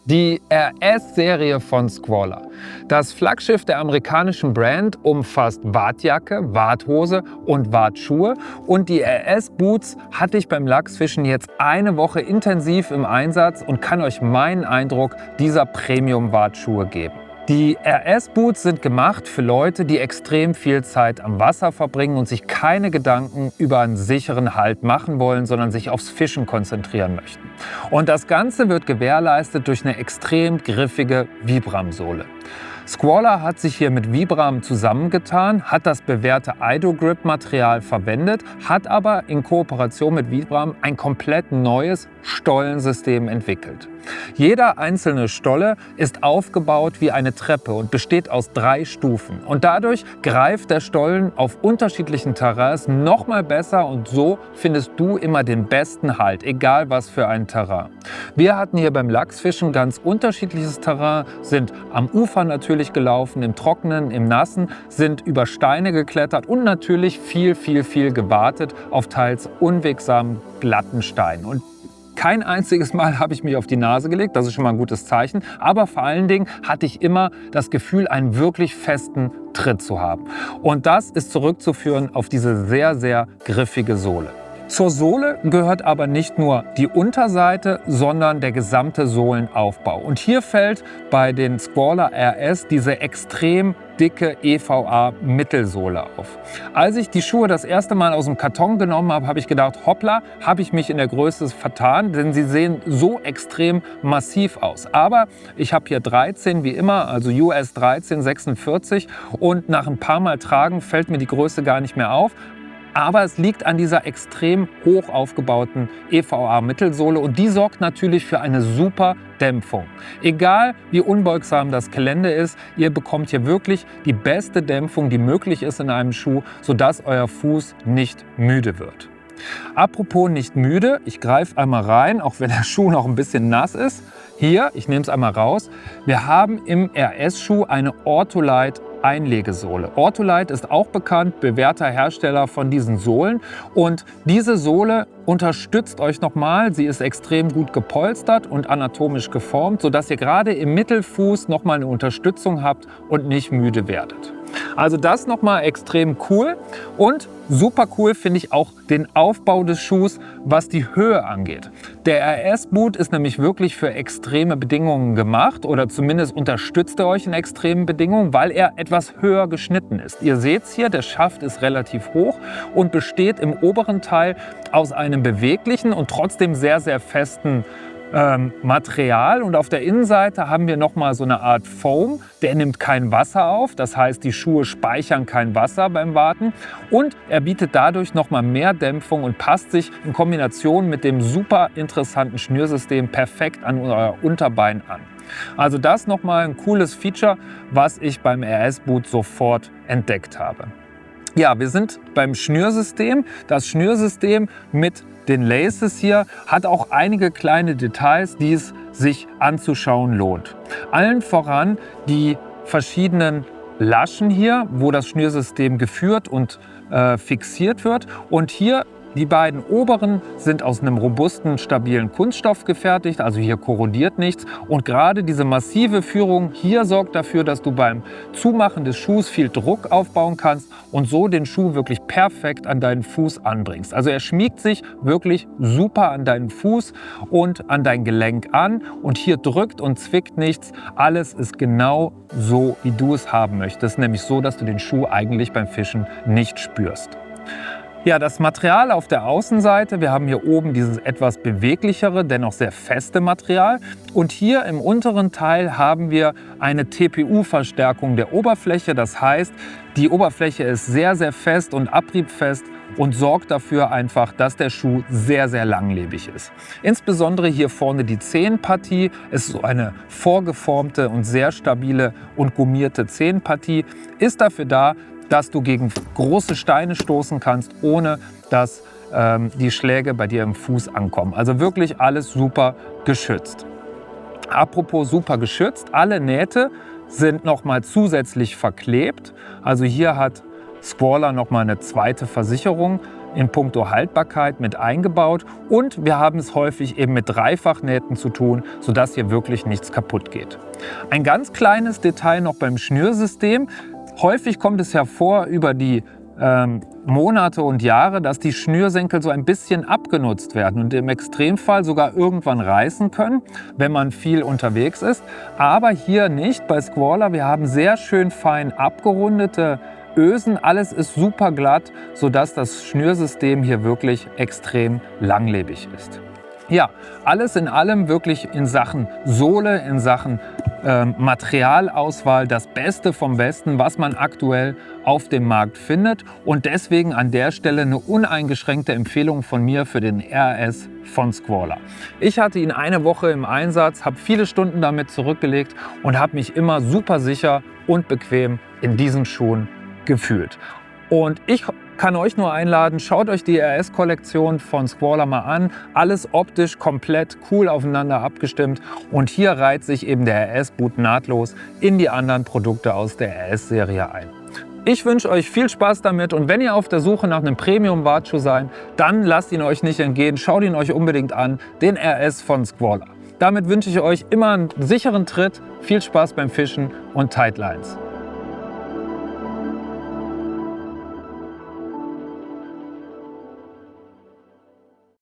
Die RS-Serie von Squala. Das Flaggschiff der amerikanischen Brand umfasst Wartjacke, Warthose und Wartschuhe. Und die RS-Boots hatte ich beim Lachsfischen jetzt eine Woche intensiv im Einsatz und kann euch meinen Eindruck dieser Premium-Wartschuhe geben. Die RS-Boots sind gemacht für Leute, die extrem viel Zeit am Wasser verbringen und sich keine Gedanken über einen sicheren Halt machen wollen, sondern sich aufs Fischen konzentrieren möchten. Und das Ganze wird gewährleistet durch eine extrem griffige Vibram-Sohle. Squala hat sich hier mit Vibram zusammengetan, hat das bewährte Ido-Grip-Material verwendet, hat aber in Kooperation mit Vibram ein komplett neues Stollensystem entwickelt. Jeder einzelne Stolle ist aufgebaut wie eine Treppe und besteht aus 3 Stufen. Und dadurch greift der Stollen auf unterschiedlichen Terrains noch mal besser und so findest du immer den besten Halt, egal was für ein Terrain. Wir hatten hier beim Lachsfischen ganz unterschiedliches Terrain, sind am Ufer natürlich gelaufen, im Trockenen, im Nassen, sind über Steine geklettert und natürlich viel gewartet auf teils unwegsamen glatten Steinen. Und kein einziges Mal habe ich mich auf die Nase gelegt, das ist schon mal ein gutes Zeichen, aber vor allen Dingen hatte ich immer das Gefühl, einen wirklich festen Tritt zu haben. Und das ist zurückzuführen auf diese sehr griffige Sohle. Zur Sohle gehört aber nicht nur die Unterseite, sondern der gesamte Sohlenaufbau. Und hier fällt bei den Squala RS diese extrem dicke EVA-Mittelsohle auf. Als ich die Schuhe das erste Mal aus dem Karton genommen habe, habe ich gedacht, hoppla, habe ich mich in der Größe vertan, denn sie sehen so extrem massiv aus. Aber ich habe hier 13 wie immer, also US 13, 46 und nach ein paar Mal tragen fällt mir die Größe gar nicht mehr auf. Aber es liegt an dieser extrem hoch aufgebauten EVA-Mittelsohle und die sorgt natürlich für eine super Dämpfung. Egal wie unbeugsam das Gelände ist, ihr bekommt hier wirklich die beste Dämpfung, die möglich ist in einem Schuh, sodass euer Fuß nicht müde wird. Apropos nicht müde, ich greife einmal rein, auch wenn der Schuh noch ein bisschen nass ist. Hier, ich nehme es einmal raus, wir haben im RS-Schuh eine Ortholite Einlegesohle. Ortholite ist auch bekannt, bewährter Hersteller von diesen Sohlen und diese Sohle unterstützt euch nochmal. Sie ist extrem gut gepolstert und anatomisch geformt, sodass ihr gerade im Mittelfuß nochmal eine Unterstützung habt und nicht müde werdet. Also das nochmal extrem cool und super cool finde ich auch den Aufbau des Schuhs, was die Höhe angeht. Der RS-Boot ist nämlich wirklich für extreme Bedingungen gemacht oder zumindest unterstützt er euch in extremen Bedingungen, weil er etwas höher geschnitten ist. Ihr seht es hier, der Schaft ist relativ hoch und besteht im oberen Teil aus einem beweglichen und trotzdem sehr festen Material und auf der Innenseite haben wir nochmal so eine Art Foam, der nimmt kein Wasser auf, das heißt die Schuhe speichern kein Wasser beim Warten und er bietet dadurch nochmal mehr Dämpfung und passt sich in Kombination mit dem super interessanten Schnürsystem perfekt an euer Unterbein an. Also das nochmal ein cooles Feature, was ich beim RS-Boot sofort entdeckt habe. Ja, wir sind beim Schnürsystem. Das Schnürsystem mit den Laces hier hat auch einige kleine Details, die es sich anzuschauen lohnt. Allen voran die verschiedenen Laschen hier, wo das Schnürsystem geführt und fixiert wird. Und hier die beiden oberen sind aus einem robusten, stabilen Kunststoff gefertigt, also hier korrodiert nichts. Und gerade diese massive Führung hier sorgt dafür, dass du beim Zumachen des Schuhs viel Druck aufbauen kannst und so den Schuh wirklich perfekt an deinen Fuß anbringst. Also er schmiegt sich wirklich super an deinen Fuß und an dein Gelenk an und hier drückt und zwickt nichts. Alles ist genau so, wie du es haben möchtest, nämlich so, dass du den Schuh eigentlich beim Fischen nicht spürst. Ja, das Material auf der Außenseite, wir haben hier oben dieses etwas beweglichere, dennoch sehr feste Material. Und hier im unteren Teil haben wir eine TPU-Verstärkung der Oberfläche. Das heißt, die Oberfläche ist sehr fest und abriebfest und sorgt dafür einfach, dass der Schuh sehr langlebig ist. Insbesondere hier vorne die Zehenpartie ist so eine vorgeformte und sehr stabile und gummierte Zehenpartie, ist dafür da, dass du gegen große Steine stoßen kannst, ohne dass die Schläge bei dir im Fuß ankommen. Also wirklich alles super geschützt. Apropos super geschützt, alle Nähte sind nochmal zusätzlich verklebt. Also hier hat Squala nochmal eine zweite Versicherung in puncto Haltbarkeit mit eingebaut und wir haben es häufig eben mit Dreifachnähten zu tun, sodass hier wirklich nichts kaputt geht. Ein ganz kleines Detail noch beim Schnürsystem. Häufig kommt es hervor über die Monate und Jahre, dass die Schnürsenkel so ein bisschen abgenutzt werden und im Extremfall sogar irgendwann reißen können, wenn man viel unterwegs ist. Aber hier nicht bei Squalla. Wir haben sehr schön fein abgerundete Ösen. Alles ist super glatt, sodass das Schnürsystem hier wirklich extrem langlebig ist. Ja, alles in allem wirklich in Sachen Sohle, in Sachen Materialauswahl das Beste vom Besten, was man aktuell auf dem Markt findet. Und deswegen an der Stelle eine uneingeschränkte Empfehlung von mir für den RS von Squalla. Ich hatte ihn eine Woche im Einsatz, habe viele Stunden damit zurückgelegt und habe mich immer super sicher und bequem in diesen Schuhen gefühlt. Und ich kann euch nur einladen, schaut euch die RS-Kollektion von Squalla mal an. Alles optisch komplett cool aufeinander abgestimmt. Und hier reiht sich eben der RS-Boot nahtlos in die anderen Produkte aus der RS-Serie ein. Ich wünsche euch viel Spaß damit und wenn ihr auf der Suche nach einem Premium-Wartschuh seid, dann lasst ihn euch nicht entgehen. Schaut ihn euch unbedingt an, den RS von Squalla. Damit wünsche ich euch immer einen sicheren Tritt, viel Spaß beim Fischen und Tight Lines.